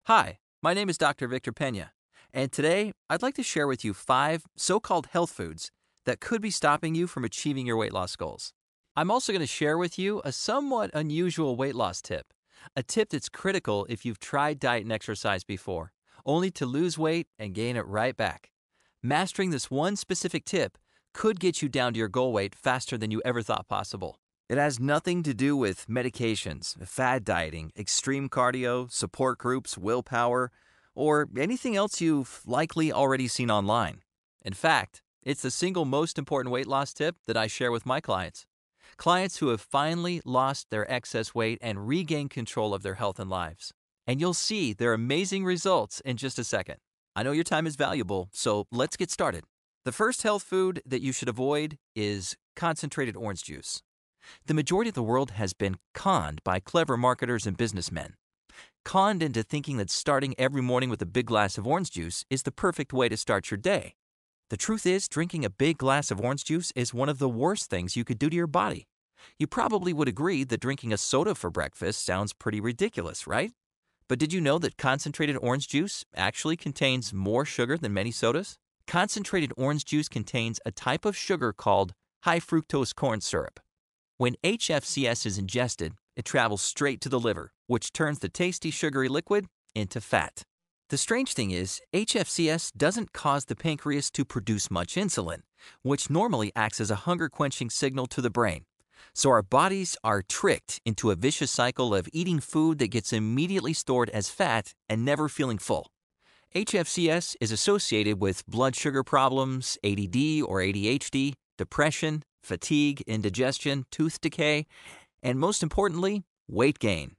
Hi, my name is Dr. Victor Pena, and today I'd like to share with you 5 so-called health foods that could be stopping you from achieving your weight loss goals. I'm also going to share with you a somewhat unusual weight loss tip, a tip that's critical if you've tried diet and exercise before, only to lose weight and gain it right back. Mastering this one specific tip could get you down to your goal weight faster than you ever thought possible. It has nothing to do with medications, fad dieting, extreme cardio, support groups, willpower, or anything else you've likely already seen online. In fact, it's the single most important weight loss tip that I share with my clients. Clients who have finally lost their excess weight and regained control of their health and lives. And you'll see their amazing results in just a second. I know your time is valuable, so let's get started. The first health food that you should avoid is concentrated orange juice. The majority of the world has been conned by clever marketers and businessmen. Conned into thinking that starting every morning with a big glass of orange juice is the perfect way to start your day. The truth is, drinking a big glass of orange juice is one of the worst things you could do to your body. You probably would agree that drinking a soda for breakfast sounds pretty ridiculous, right? But did you know that concentrated orange juice actually contains more sugar than many sodas? Concentrated orange juice contains a type of sugar called high fructose corn syrup. When HFCS is ingested, it travels straight to the liver, which turns the tasty sugary liquid into fat. The strange thing is, HFCS doesn't cause the pancreas to produce much insulin, which normally acts as a hunger-quenching signal to the brain. So our bodies are tricked into a vicious cycle of eating food that gets immediately stored as fat and never feeling full. HFCS is associated with blood sugar problems, ADD or ADHD, depression, fatigue, indigestion, tooth decay, and most importantly, weight gain.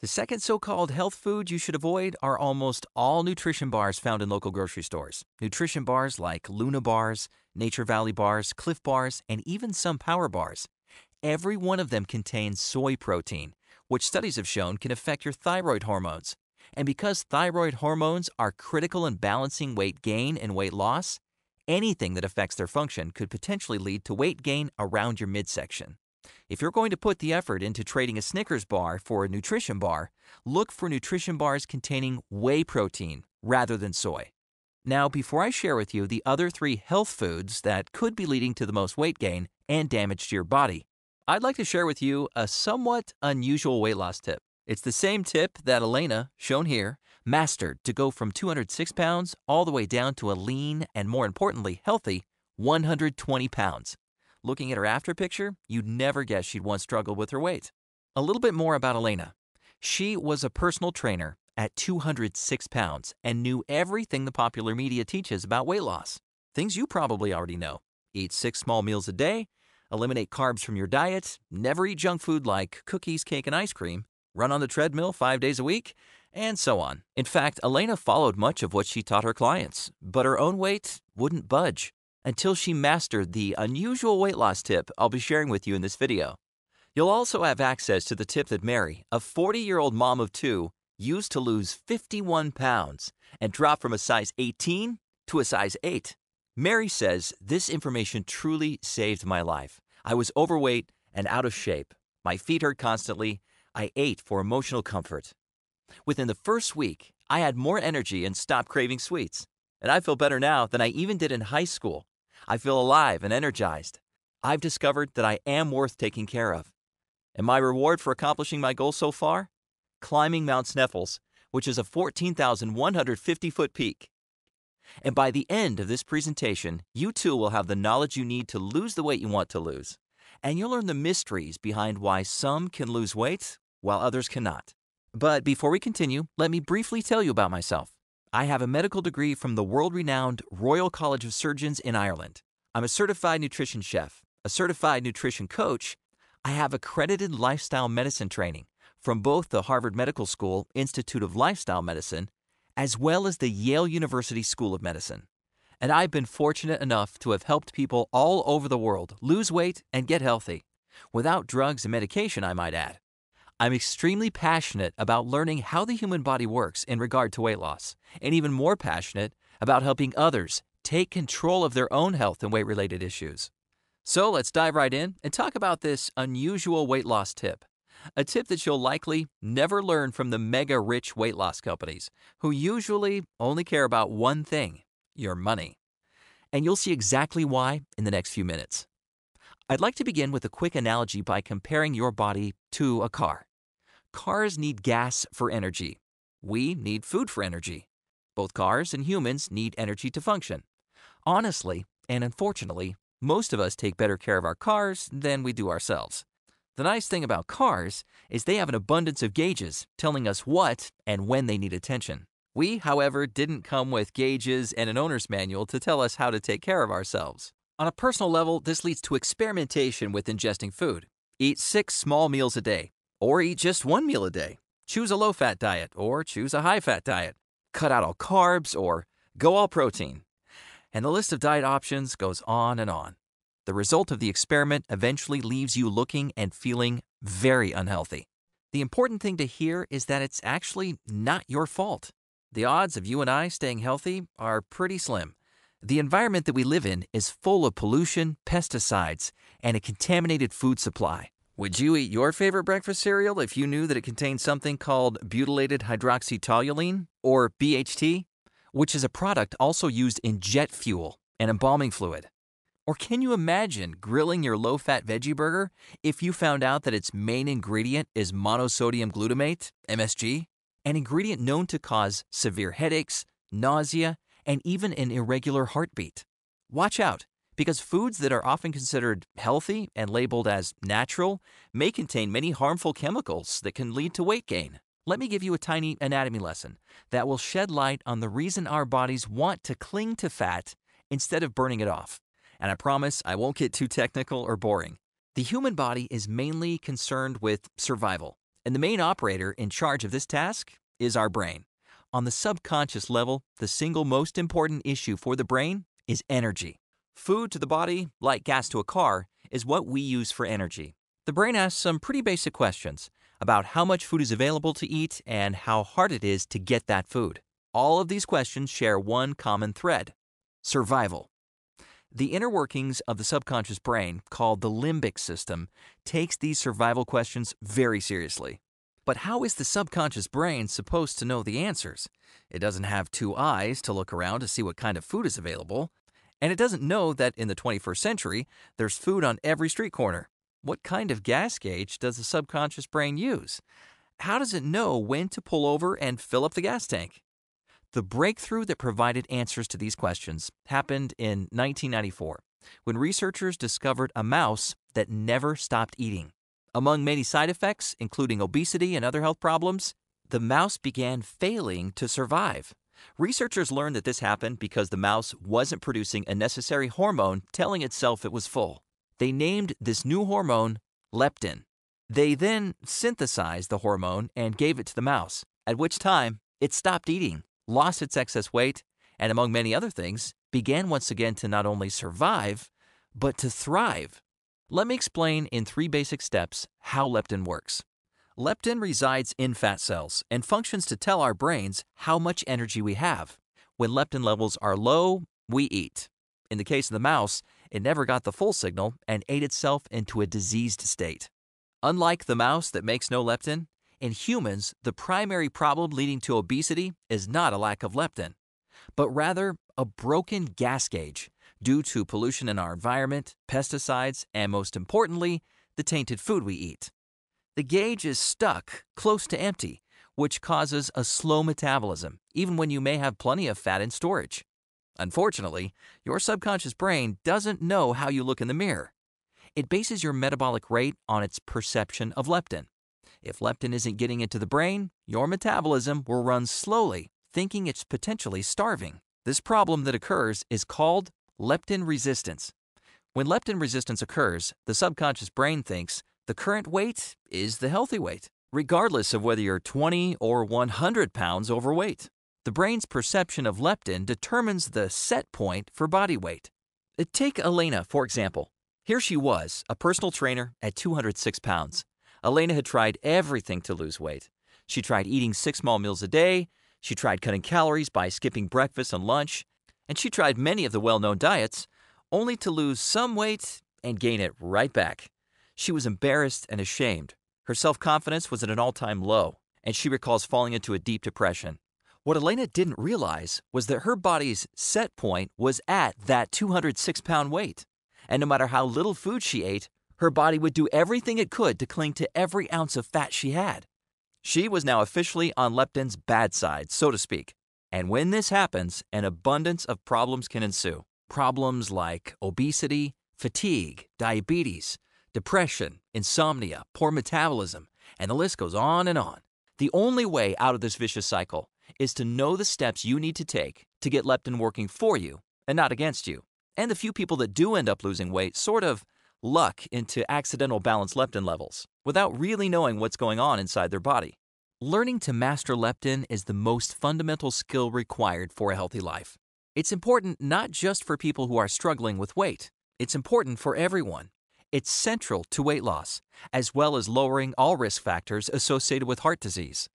The second so-called health food you should avoid are almost all nutrition bars found in local grocery stores. Nutrition bars like Luna bars, Nature Valley bars, Cliff bars, and even some power bars. Every one of them contains soy protein, which studies have shown can affect your thyroid hormones. And because thyroid hormones are critical in balancing weight gain and weight loss, anything that affects their function could potentially lead to weight gain around your midsection. If you're going to put the effort into trading a Snickers bar for a nutrition bar, look for nutrition bars containing whey protein rather than soy. Now, before I share with you the other 3 health foods that could be leading to the most weight gain and damage to your body, I'd like to share with you a somewhat unusual weight loss tip. It's the same tip that Elena, shown here, mastered to go from 206 pounds all the way down to a lean and, more importantly, healthy 120 pounds. Looking at her after picture, you'd never guess she'd once struggled with her weight. A little bit more about Elena. She was a personal trainer at 206 pounds and knew everything the popular media teaches about weight loss. Things you probably already know. Eat 6 small meals a day, eliminate carbs from your diet, never eat junk food like cookies, cake, and ice cream, run on the treadmill 5 days a week, and so on. In fact, Elena followed much of what she taught her clients, but her own weight wouldn't budge until she mastered the unusual weight loss tip I'll be sharing with you in this video. You'll also have access to the tip that Mary, a 40-year-old mom of 2, used to lose 51 pounds and drop from a size 18 to a size 8. Mary says, "This information truly saved my life. I was overweight and out of shape. My feet hurt constantly. I ate for emotional comfort. Within the first week, I had more energy and stopped craving sweets. And I feel better now than I even did in high school. I feel alive and energized. I've discovered that I am worth taking care of. And my reward for accomplishing my goal so far? Climbing Mount Sneffels, which is a 14,150-foot peak. And by the end of this presentation, you too will have the knowledge you need to lose the weight you want to lose. And you'll learn the mysteries behind why some can lose weight while others cannot. But before we continue, let me briefly tell you about myself. I have a medical degree from the world-renowned Royal College of Surgeons in Ireland. I'm a certified nutrition chef, a certified nutrition coach. I have accredited lifestyle medicine training from both the Harvard Medical School Institute of Lifestyle Medicine as well as the Yale University School of Medicine. And I've been fortunate enough to have helped people all over the world lose weight and get healthy, without drugs and medication, I might add. I'm extremely passionate about learning how the human body works in regard to weight loss, and even more passionate about helping others take control of their own health and weight-related issues. So let's dive right in and talk about this unusual weight loss tip. A tip that you'll likely never learn from the mega rich weight loss companies, who usually only care about one thing: your money. And you'll see exactly why in the next few minutes. I'd like to begin with a quick analogy by comparing your body to a car. Cars need gas for energy. We need food for energy. Both cars and humans need energy to function. Honestly, and unfortunately, most of us take better care of our cars than we do ourselves. The nice thing about cars is they have an abundance of gauges telling us what and when they need attention. We, however, didn't come with gauges and an owner's manual to tell us how to take care of ourselves. On a personal level, this leads to experimentation with ingesting food. Eat 6 small meals a day, or eat just 1 meal a day. Choose a low-fat diet, or choose a high-fat diet. Cut out all carbs, or go all protein. And the list of diet options goes on and on. The result of the experiment eventually leaves you looking and feeling very unhealthy. The important thing to hear is that it's actually not your fault. The odds of you and I staying healthy are pretty slim. The environment that we live in is full of pollution, pesticides, and a contaminated food supply. Would you eat your favorite breakfast cereal if you knew that it contained something called butylated hydroxytoluene, or BHT, which is a product also used in jet fuel and embalming fluid? Or can you imagine grilling your low-fat veggie burger if you found out that its main ingredient is monosodium glutamate, MSG, an ingredient known to cause severe headaches, nausea, and even an irregular heartbeat? Watch out, because foods that are often considered healthy and labeled as natural may contain many harmful chemicals that can lead to weight gain. Let me give you a tiny anatomy lesson that will shed light on the reason our bodies want to cling to fat instead of burning it off. And I promise I won't get too technical or boring. The human body is mainly concerned with survival, and the main operator in charge of this task is our brain. On the subconscious level, the single most important issue for the brain is energy. Food to the body, like gas to a car, is what we use for energy. The brain asks some pretty basic questions about how much food is available to eat and how hard it is to get that food. All of these questions share one common thread: survival. The inner workings of the subconscious brain, called the limbic system, takes these survival questions very seriously. But how is the subconscious brain supposed to know the answers? It doesn't have 2 eyes to look around to see what kind of food is available, and it doesn't know that in the 21st century, there's food on every street corner. What kind of gas gauge does the subconscious brain use? How does it know when to pull over and fill up the gas tank? The breakthrough that provided answers to these questions happened in 1994, when researchers discovered a mouse that never stopped eating. Among many side effects, including obesity and other health problems, the mouse began failing to survive. Researchers learned that this happened because the mouse wasn't producing a necessary hormone telling itself it was full. They named this new hormone leptin. They then synthesized the hormone and gave it to the mouse, at which time it stopped eating, lost its excess weight, and among many other things, began once again to not only survive, but to thrive. Let me explain in 3 basic steps how leptin works. Leptin resides in fat cells and functions to tell our brains how much energy we have. When leptin levels are low, we eat. In the case of the mouse, it never got the full signal and ate itself into a diseased state. Unlike the mouse that makes no leptin, in humans, the primary problem leading to obesity is not a lack of leptin, but rather a broken gas gauge due to pollution in our environment, pesticides, and most importantly, the tainted food we eat. The gauge is stuck close to empty, which causes a slow metabolism, even when you may have plenty of fat in storage. Unfortunately, your subconscious brain doesn't know how you look in the mirror. It bases your metabolic rate on its perception of leptin. If leptin isn't getting into the brain, your metabolism will run slowly, thinking it's potentially starving. This problem that occurs is called leptin resistance. When leptin resistance occurs, the subconscious brain thinks the current weight is the healthy weight, regardless of whether you're 20 or 100 pounds overweight. The brain's perception of leptin determines the set point for body weight. Take Elena, for example. Here she was, a personal trainer at 206 pounds. Elena had tried everything to lose weight. She tried eating 6 small meals a day, she tried cutting calories by skipping breakfast and lunch, and she tried many of the well-known diets, only to lose some weight and gain it right back. She was embarrassed and ashamed. Her self-confidence was at an all-time low, and she recalls falling into a deep depression. What Elena didn't realize was that her body's set point was at that 206-pound weight. And no matter how little food she ate, her body would do everything it could to cling to every ounce of fat she had. She was now officially on leptin's bad side, so to speak. And when this happens, an abundance of problems can ensue. Problems like obesity, fatigue, diabetes, depression, insomnia, poor metabolism, and the list goes on and on. The only way out of this vicious cycle is to know the steps you need to take to get leptin working for you and not against you. And the few people that do end up losing weight sort of luck into accidental balanced leptin levels without really knowing what's going on inside their body. Learning to master leptin is the most fundamental skill required for a healthy life. It's important not just for people who are struggling with weight. It's important for everyone. It's central to weight loss, as well as lowering all risk factors associated with heart disease.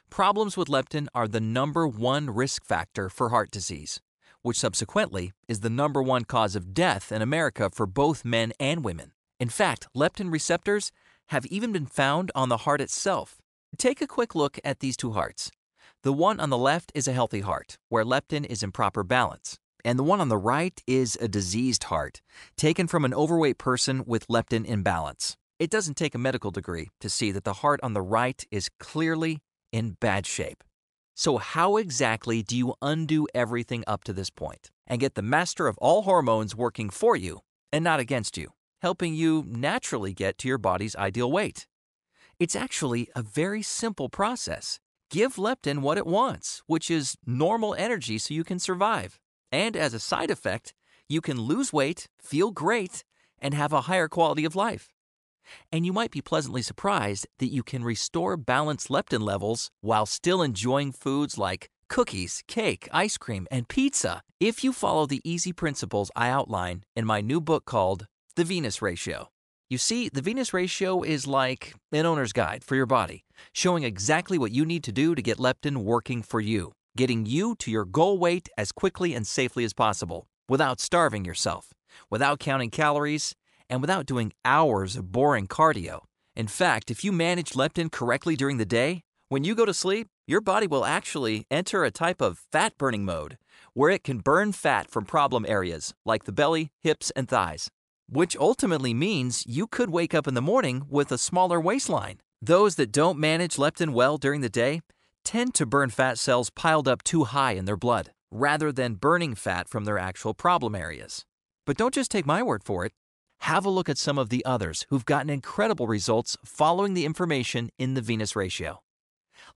Problems with leptin are the #1 risk factor for heart disease, which subsequently is the #1 cause of death in America for both men and women. In fact, leptin receptors have even been found on the heart itself. Take a quick look at these two hearts. The one on the left is a healthy heart, where leptin is in proper balance. And the one on the right is a diseased heart, taken from an overweight person with leptin imbalance. It doesn't take a medical degree to see that the heart on the right is clearly in bad shape. So how exactly do you undo everything up to this point and get the master of all hormones working for you and not against you, helping you naturally get to your body's ideal weight? It's actually a very simple process. Give leptin what it wants, which is normal energy so you can survive. And as a side effect, you can lose weight, feel great, and have a higher quality of life. And you might be pleasantly surprised that you can restore balanced leptin levels while still enjoying foods like cookies, cake, ice cream, and pizza if you follow the easy principles I outline in my new book called The Venus Ratio. You see, the Venus Ratio is like an owner's guide for your body, showing exactly what you need to do to get leptin working for you, getting you to your goal weight as quickly and safely as possible, without starving yourself, without counting calories, and without doing hours of boring cardio. In fact, if you manage leptin correctly during the day, when you go to sleep, your body will actually enter a type of fat-burning mode, where it can burn fat from problem areas like the belly, hips, and thighs, which ultimately means you could wake up in the morning with a smaller waistline. Those that don't manage leptin well during the day tend to burn fat cells piled up too high in their blood, rather than burning fat from their actual problem areas. But don't just take my word for it. Have a look at some of the others who've gotten incredible results following the information in the Venus Ratio.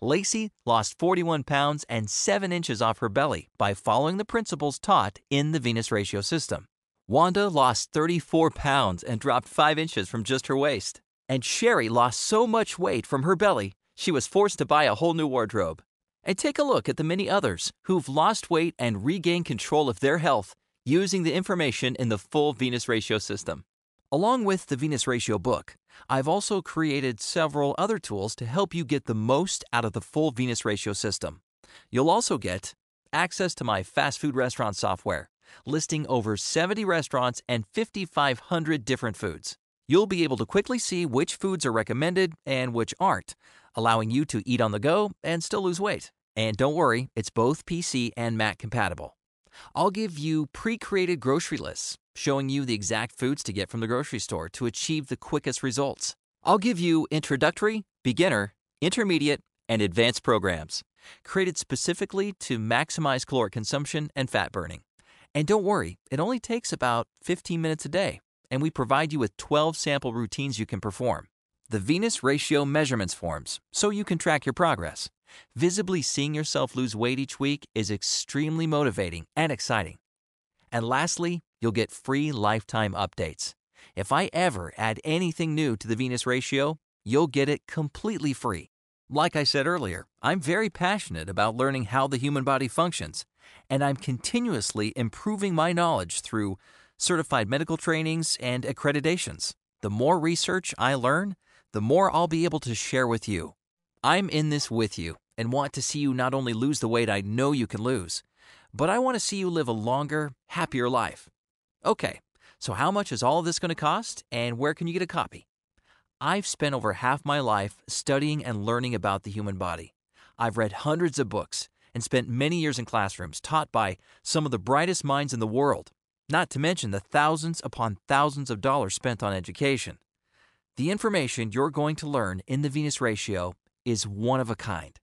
Lacey lost 41 pounds and 7 inches off her belly by following the principles taught in the Venus Ratio system. Wanda lost 34 pounds and dropped 5 inches from just her waist. And Sherry lost so much weight from her belly, she was forced to buy a whole new wardrobe. And take a look at the many others who've lost weight and regained control of their health using the information in the full Venus Ratio system. Along with the Venus Ratio book, I've also created several other tools to help you get the most out of the full Venus Ratio system. You'll also get access to my fast food restaurant software, listing over 70 restaurants and 5,500 different foods. You'll be able to quickly see which foods are recommended and which aren't, allowing you to eat on the go and still lose weight. And don't worry, it's both PC and Mac compatible. I'll give you pre-created grocery lists, showing you the exact foods to get from the grocery store to achieve the quickest results. I'll give you introductory, beginner, intermediate, and advanced programs, created specifically to maximize caloric consumption and fat burning. And don't worry, it only takes about 15 minutes a day, and we provide you with 12 sample routines you can perform. The Venus Ratio measurements forms, so you can track your progress. Visibly seeing yourself lose weight each week is extremely motivating and exciting. And lastly, you'll get free lifetime updates. If I ever add anything new to the Venus Ratio, you'll get it completely free. Like I said earlier, I'm very passionate about learning how the human body functions, and I'm continuously improving my knowledge through certified medical trainings and accreditations. The more research I learn, the more I'll be able to share with you. I'm in this with you and want to see you not only lose the weight I know you can lose, but I want to see you live a longer, happier life. Okay, so how much is all of this going to cost, and where can you get a copy? I've spent over half my life studying and learning about the human body. I've read hundreds of books and spent many years in classrooms taught by some of the brightest minds in the world, not to mention the thousands upon thousands of dollars spent on education. The information you're going to learn in the Venus Ratio is one of a kind.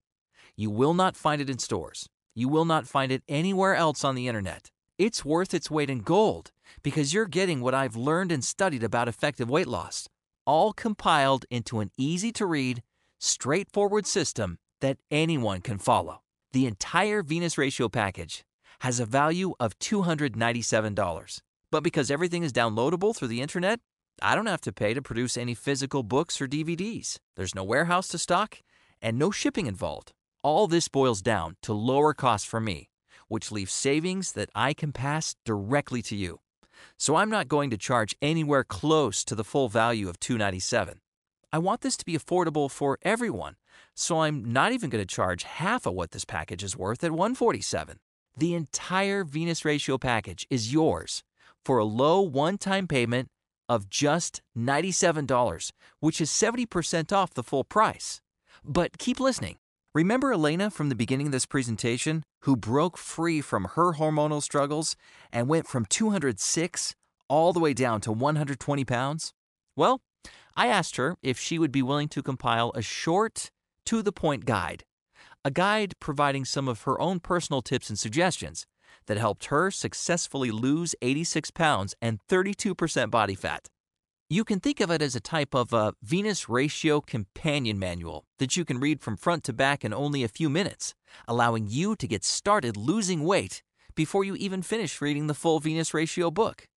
You will not find it in stores. You will not find it anywhere else on the internet. It's worth its weight in gold because you're getting what I've learned and studied about effective weight loss, all compiled into an easy-to-read, straightforward system that anyone can follow. The entire Venus Ratio package has a value of $297. But because everything is downloadable through the internet, I don't have to pay to produce any physical books or DVDs. There's no warehouse to stock and no shipping involved. All this boils down to lower costs for me, which leaves savings that I can pass directly to you. So I'm not going to charge anywhere close to the full value of $297. I want this to be affordable for everyone, so I'm not even going to charge half of what this package is worth at $147. The entire Venus Ratio package is yours for a low one-time payment of just $97, which is 70% off the full price. But keep listening. Remember Elena from the beginning of this presentation who broke free from her hormonal struggles and went from 206 all the way down to 120 pounds? Well, I asked her if she would be willing to compile a short, to-the-point guide, a guide providing some of her own personal tips and suggestions that helped her successfully lose 86 pounds and 32% body fat. You can think of it as a type of a Venus Ratio companion manual that you can read from front to back in only a few minutes, allowing you to get started losing weight before you even finish reading the full Venus Ratio book.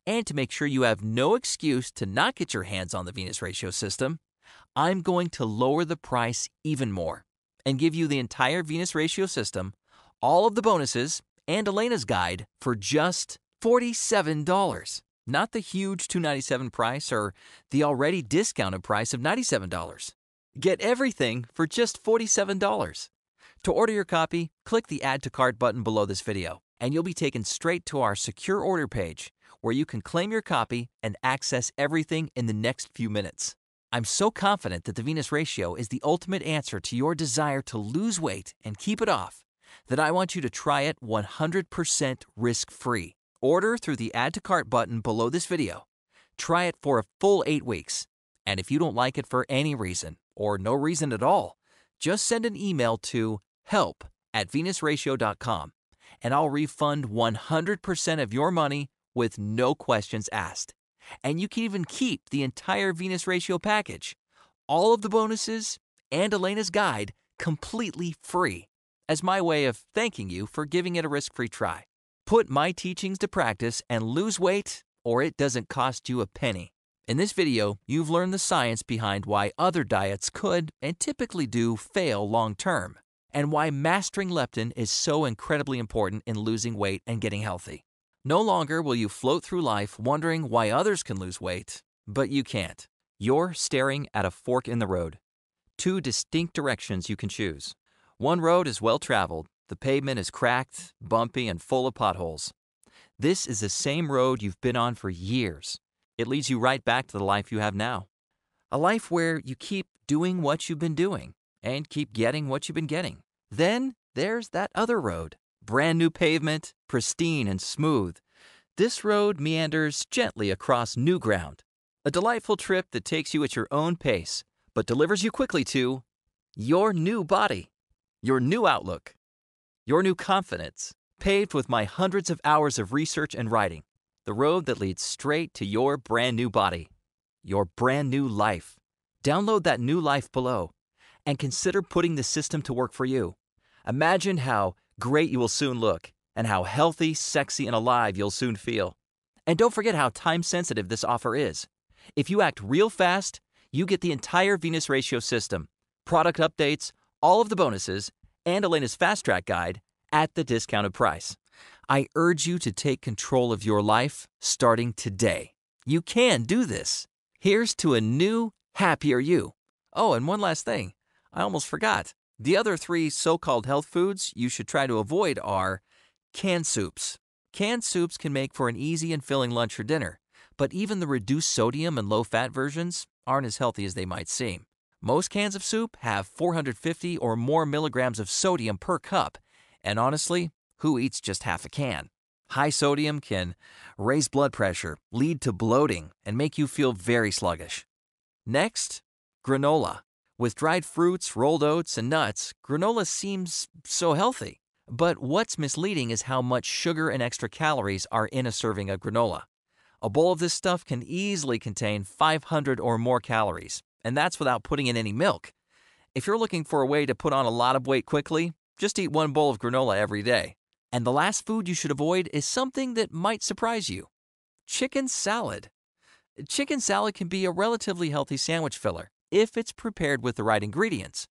And to make sure you have no excuse to not get your hands on the Venus Ratio system, I'm going to lower the price even more and give you the entire Venus Ratio system, all of the bonuses, and Elena's guide for just $47. Not the huge $297 price or the already discounted price of $97. Get everything for just $47. To order your copy, click the Add to Cart button below this video, and you'll be taken straight to our secure order page where you can claim your copy and access everything in the next few minutes. I'm so confident that the Venus Ratio is the ultimate answer to your desire to lose weight and keep it off that I want you to try it 100% risk-free. Order through the Add to Cart button below this video. Try it for a full 8 weeks. And if you don't like it for any reason, or no reason at all, just send an email to help@venusratio.com and I'll refund 100% of your money with no questions asked. And you can even keep the entire Venus Ratio package, all of the bonuses, and Elena's guide completely free, as my way of thanking you for giving it a risk-free try. Put my teachings to practice and lose weight, or it doesn't cost you a penny. In this video, you've learned the science behind why other diets could, and typically do, fail long-term, and why mastering leptin is so incredibly important in losing weight and getting healthy. No longer will you float through life wondering why others can lose weight, but you can't. You're staring at a fork in the road. Two distinct directions you can choose. One road is well-traveled. The pavement is cracked, bumpy, and full of potholes. This is the same road you've been on for years. It leads you right back to the life you have now. A life where you keep doing what you've been doing and keep getting what you've been getting. Then there's that other road. Brand new pavement, pristine and smooth. This road meanders gently across new ground. A delightful trip that takes you at your own pace, but delivers you quickly to your new body, your new outlook, your new confidence, paved with my hundreds of hours of research and writing. The road that leads straight to your brand new body, your brand new life. Download that new life below and consider putting the system to work for you. Imagine how great you will soon look and how healthy, sexy, and alive you'll soon feel. And don't forget how time-sensitive this offer is. If you act real fast, you get the entire Venus Ratio system, product updates, all of the bonuses, and Elena's Fast Track Guide at the discounted price. I urge you to take control of your life starting today. You can do this. Here's to a new, happier you. Oh, and one last thing. I almost forgot. The other 3 so-called health foods you should try to avoid are canned soups. Canned soups can make for an easy and filling lunch or dinner, but even the reduced sodium and low-fat versions, aren't as healthy as they might seem. Most cans of soup have 450 or more milligrams of sodium per cup, and honestly, who eats just half a can? High sodium can raise blood pressure, lead to bloating, and make you feel very sluggish. Next, granola. With dried fruits, rolled oats, and nuts, granola seems so healthy. But what's misleading is how much sugar and extra calories are in a serving of granola. A bowl of this stuff can easily contain 500 or more calories, and that's without putting in any milk. If you're looking for a way to put on a lot of weight quickly, just eat one bowl of granola every day. And the last food you should avoid is something that might surprise you: chicken salad. Chicken salad can be a relatively healthy sandwich filler if it's prepared with the right ingredients.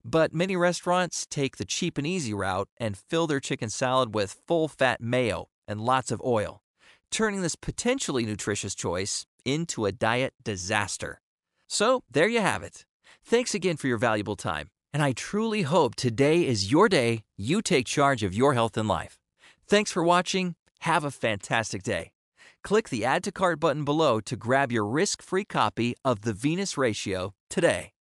But many restaurants take the cheap and easy route and fill their chicken salad with full-fat mayo and lots of oil, turning this potentially nutritious choice into a diet disaster. So there you have it. Thanks again for your valuable time, and I truly hope today is your day you take charge of your health and life. Thanks for watching. Have a fantastic day. Click the Add to Cart button below to grab your risk-free copy of The Venus Ratio today.